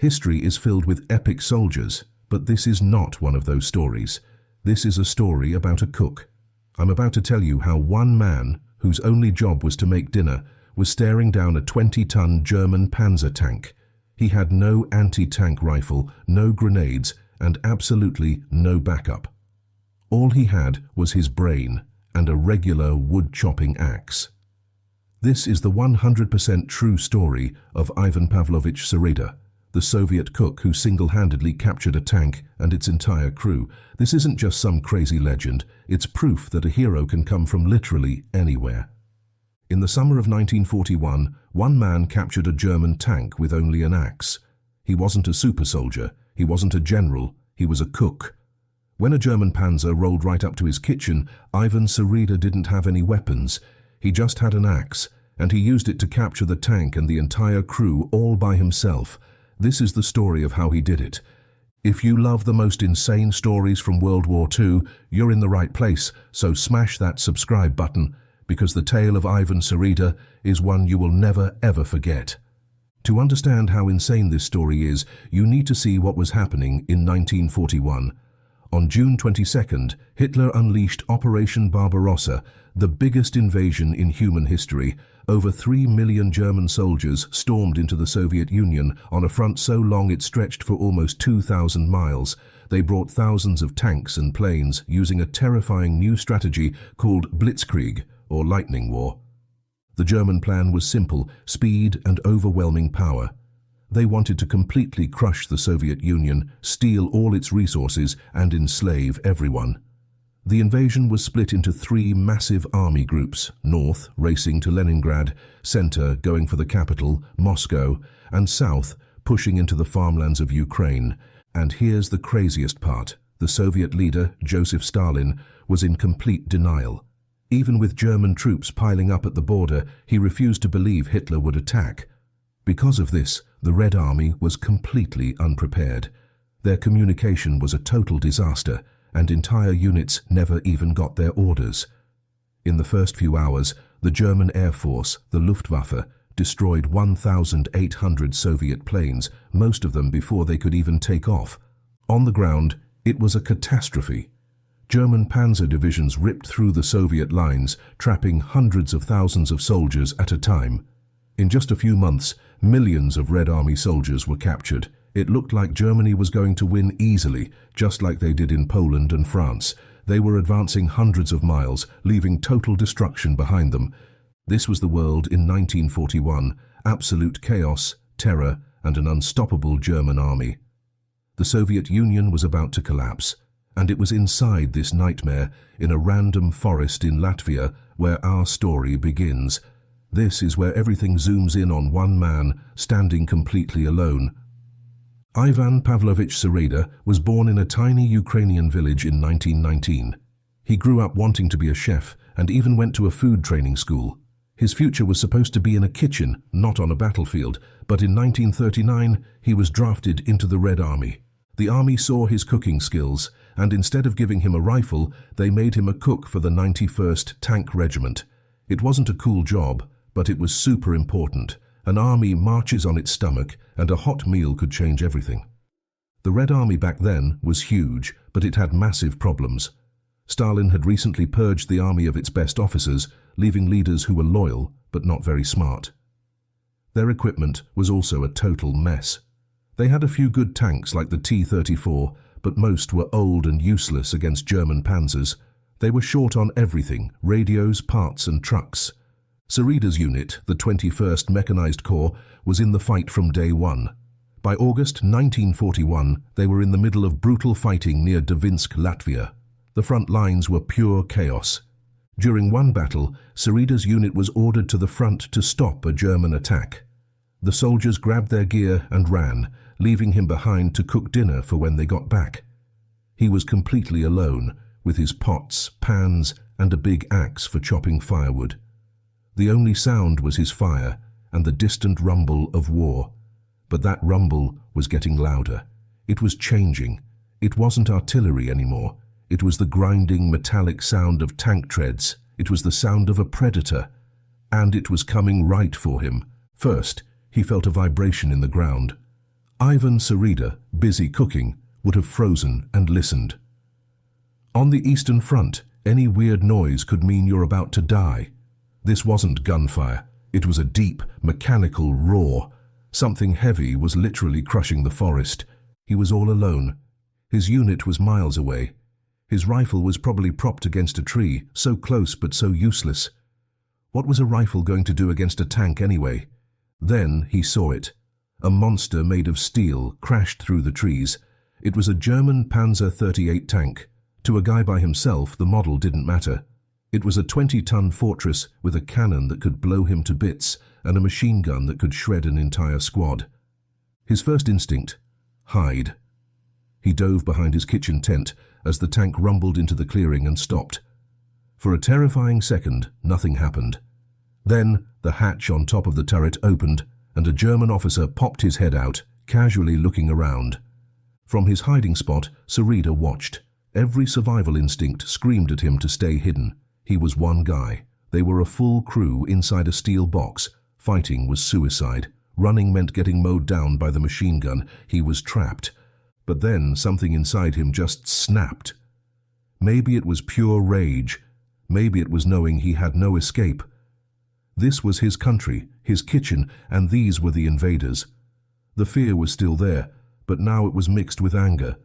History is filled with epic soldiers, but this is not one of those stories. This is a story about a cook. I'm about to tell you how one man, whose only job was to make dinner, was staring down a 20-ton German Panzer tank. He had no anti-tank rifle, no grenades, and absolutely no backup. All he had was his brain and a regular wood-chopping axe. This is the 100% true story of Ivan Pavlovich Sereda, the Soviet cook who single-handedly captured a tank and its entire crew. This isn't just some crazy legend, it's proof that a hero can come from literally anywhere. In the summer of 1941, one man captured a German tank with only an axe. He wasn't a super soldier, he wasn't a general, he was a cook. When a German Panzer rolled right up to his kitchen, Ivan Sereda didn't have any weapons. He just had an axe, and he used it to capture the tank and the entire crew all by himself. This is the story of how he did it. If you love the most insane stories from World War II, you're in the right place, so smash that subscribe button, because the tale of Ivan Sereda is one you will never ever forget. To understand how insane this story is, you need to see what was happening in 1941. On June 22nd, Hitler unleashed Operation Barbarossa, the biggest invasion in human history. Over 3 million German soldiers stormed into the Soviet Union on a front so long it stretched for almost 2,000 miles. They brought thousands of tanks and planes using a terrifying new strategy called Blitzkrieg, or lightning war. The German plan was simple: speed and overwhelming power. They wanted to completely crush the Soviet Union, steal all its resources, and enslave everyone. The invasion was split into 3 massive army groups: north, racing to Leningrad; center, going for the capital, Moscow; and south, pushing into the farmlands of Ukraine. And here's the craziest part: the Soviet leader, Joseph Stalin, was in complete denial. Even with German troops piling up at the border, he refused to believe Hitler would attack. Because of this, the Red Army was completely unprepared. Their communication was a total disaster, and entire units never even got their orders. In the first few hours, the German Air Force, the Luftwaffe, destroyed 1,800 Soviet planes, most of them before they could even take off. On the ground, it was a catastrophe. German Panzer divisions ripped through the Soviet lines, trapping hundreds of thousands of soldiers at a time. In just a few months, millions of Red Army soldiers were captured. It looked like Germany was going to win easily, just like they did in Poland and France. They were advancing hundreds of miles, leaving total destruction behind them. This was the world in 1941, absolute chaos, terror, and an unstoppable German army. The Soviet Union was about to collapse, and it was inside this nightmare, in a random forest in Latvia, where our story begins. This is where everything zooms in on one man, standing completely alone. Ivan Pavlovich Sereda was born in a tiny Ukrainian village in 1919. He grew up wanting to be a chef and even went to a food training school. His future was supposed to be in a kitchen, not on a battlefield, but in 1939 he was drafted into the Red Army. The army saw his cooking skills, and instead of giving him a rifle, they made him a cook for the 91st Tank Regiment. It wasn't a cool job, but it was super important. An army marches on its stomach, and a hot meal could change everything. The Red Army back then was huge, but it had massive problems. Stalin had recently purged the army of its best officers, leaving leaders who were loyal, but not very smart. Their equipment was also a total mess. They had a few good tanks like the T-34, but most were old and useless against German panzers. They were short on everything: radios, parts, and trucks. Sereda's unit, the 21st Mechanized Corps, was in the fight from day one. By August 1941, they were in the middle of brutal fighting near Davinsk, Latvia. The front lines were pure chaos. During one battle, Sereda's unit was ordered to the front to stop a German attack. The soldiers grabbed their gear and ran, leaving him behind to cook dinner for when they got back. He was completely alone, with his pots, pans, and a big axe for chopping firewood. The only sound was his fire and the distant rumble of war. But that rumble was getting louder. It was changing. It wasn't artillery anymore. It was the grinding metallic sound of tank treads. It was the sound of a predator. And it was coming right for him. First, he felt a vibration in the ground. Ivan Sereda, busy cooking, would have frozen and listened. On the Eastern Front, any weird noise could mean you're about to die. This wasn't gunfire. It was a deep, mechanical roar. Something heavy was literally crushing the forest. He was all alone. His unit was miles away. His rifle was probably propped against a tree, so close but so useless. What was a rifle going to do against a tank anyway? Then he saw it. A monster made of steel crashed through the trees. It was a German Panzer 38 tank. To a guy by himself, the model didn't matter. It was a 20-ton fortress with a cannon that could blow him to bits and a machine gun that could shred an entire squad. His first instinct: hide. He dove behind his kitchen tent as the tank rumbled into the clearing and stopped. For a terrifying second, nothing happened. Then the hatch on top of the turret opened and a German officer popped his head out, casually looking around. From his hiding spot, Sereda watched. Every survival instinct screamed at him to stay hidden. He was one guy. They were a full crew inside a steel box. Fighting was suicide. Running meant getting mowed down by the machine gun. He was trapped. But then something inside him just snapped. Maybe it was pure rage. Maybe it was knowing he had no escape. This was his country, his kitchen, and these were the invaders. The fear was still there, but now it was mixed with anger.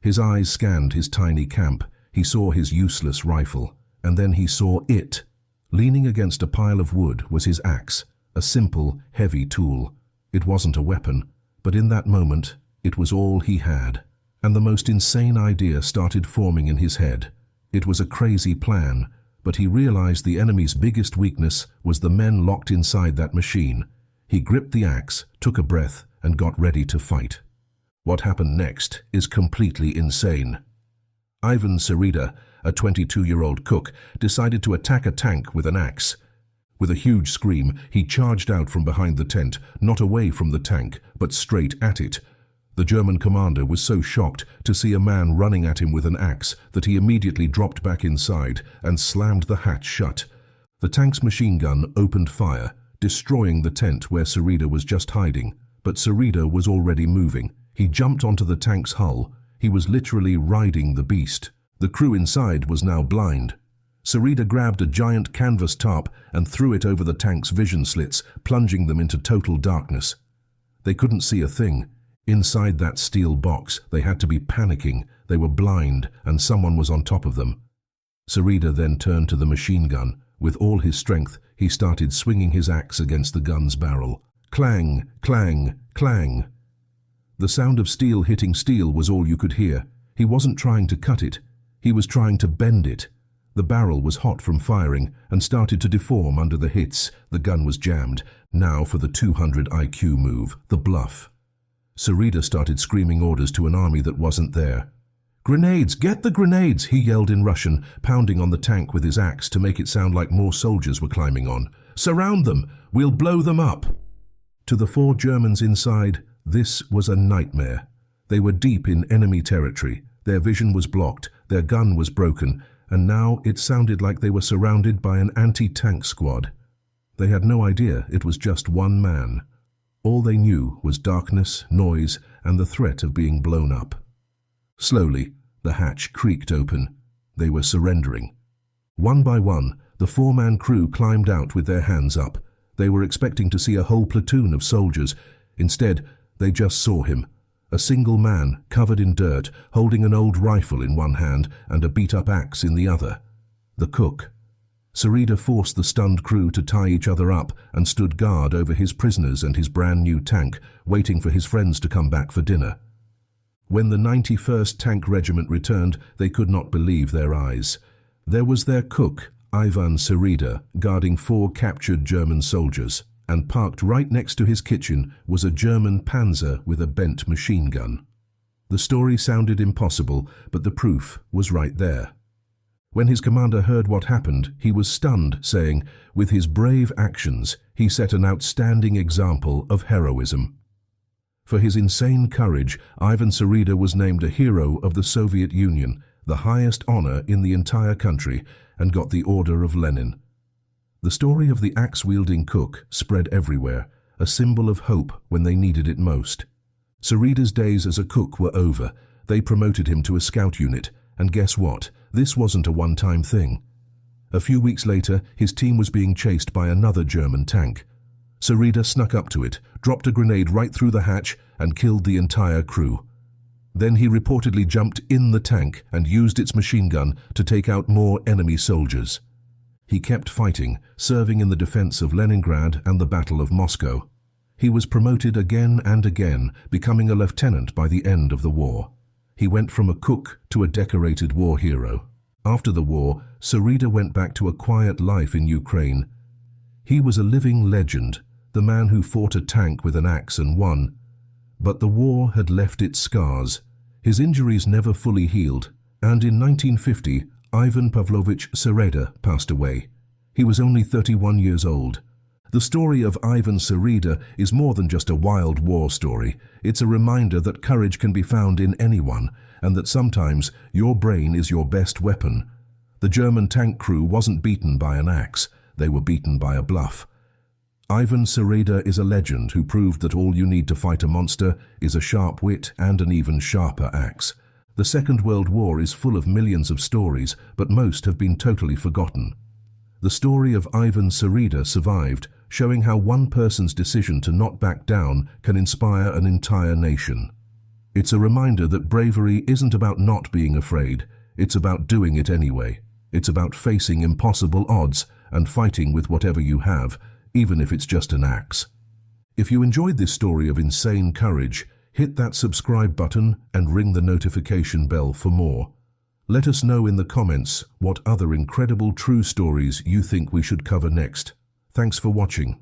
His eyes scanned his tiny camp. He saw his useless rifle, and then he saw it. Leaning against a pile of wood was his axe, a simple, heavy tool. It wasn't a weapon, but in that moment, it was all he had. And the most insane idea started forming in his head. It was a crazy plan, but he realized the enemy's biggest weakness was the men locked inside that machine. He gripped the axe, took a breath, and got ready to fight. What happened next is completely insane. Ivan Sereda, a 22-year-old cook, decided to attack a tank with an axe. With a huge scream, he charged out from behind the tent, not away from the tank, but straight at it. The German commander was so shocked to see a man running at him with an axe that he immediately dropped back inside and slammed the hatch shut. The tank's machine gun opened fire, destroying the tent where Sereda was just hiding. But Sereda was already moving. He jumped onto the tank's hull. He was literally riding the beast. The crew inside was now blind. Sereda grabbed a giant canvas tarp and threw it over the tank's vision slits, plunging them into total darkness. They couldn't see a thing. Inside that steel box, they had to be panicking. They were blind, and someone was on top of them. Sereda then turned to the machine gun. With all his strength, he started swinging his axe against the gun's barrel. Clang, clang, clang. The sound of steel hitting steel was all you could hear. He wasn't trying to cut it. He was trying to bend it. The barrel was hot from firing and started to deform under the hits. The gun was jammed. Now for the 200 IQ move, the bluff. Sereda started screaming orders to an army that wasn't there. "Grenades! Get the grenades!" he yelled in Russian, pounding on the tank with his axe to make it sound like more soldiers were climbing on. "Surround them! We'll blow them up!" To the 4 Germans inside, this was a nightmare. They were deep in enemy territory. Their vision was blocked, their gun was broken, and now it sounded like they were surrounded by an anti-tank squad. They had no idea it was just one man. All they knew was darkness, noise, and the threat of being blown up. Slowly, the hatch creaked open. They were surrendering. One by one, the 4-man crew climbed out with their hands up. They were expecting to see a whole platoon of soldiers. Instead, they just saw him. A single man, covered in dirt, holding an old rifle in one hand and a beat-up axe in the other. The cook. Sereda forced the stunned crew to tie each other up and stood guard over his prisoners and his brand-new tank, waiting for his friends to come back for dinner. When the 91st Tank Regiment returned, they could not believe their eyes. There was their cook, Ivan Sereda, guarding 4 captured German soldiers, and parked right next to his kitchen was a German Panzer with a bent machine gun. The story sounded impossible, but the proof was right there. When his commander heard what happened, he was stunned, saying, with his brave actions, he set an outstanding example of heroism. For his insane courage, Ivan Sereda was named a hero of the Soviet Union, the highest honor in the entire country, and got the Order of Lenin. The story of the axe-wielding cook spread everywhere, a symbol of hope when they needed it most. Sereda's days as a cook were over. They promoted him to a scout unit, and guess what? This wasn't a one-time thing. A few weeks later, his team was being chased by another German tank. Sereda snuck up to it, dropped a grenade right through the hatch, and killed the entire crew. Then he reportedly jumped in the tank and used its machine gun to take out more enemy soldiers. He kept fighting, serving in the defense of Leningrad and the Battle of Moscow. He was promoted again and again, becoming a lieutenant by the end of the war. He went from a cook to a decorated war hero. After the war, Sereda went back to a quiet life in Ukraine. He was a living legend, the man who fought a tank with an axe and won. But the war had left its scars. His injuries never fully healed, and in 1950, Ivan Pavlovich Sereda passed away. He was only 31 years old. The story of Ivan Sereda is more than just a wild war story. It's a reminder that courage can be found in anyone, and that sometimes your brain is your best weapon. The German tank crew wasn't beaten by an axe, they were beaten by a bluff. Ivan Sereda is a legend who proved that all you need to fight a monster is a sharp wit and an even sharper axe. The Second World War is full of millions of stories, but most have been totally forgotten. The story of Ivan Sereda survived, showing how one person's decision to not back down can inspire an entire nation. It's a reminder that bravery isn't about not being afraid, it's about doing it anyway. It's about facing impossible odds and fighting with whatever you have, even if it's just an axe. If you enjoyed this story of insane courage, hit that subscribe button and ring the notification bell for more. Let us know in the comments what other incredible true stories you think we should cover next. Thanks for watching.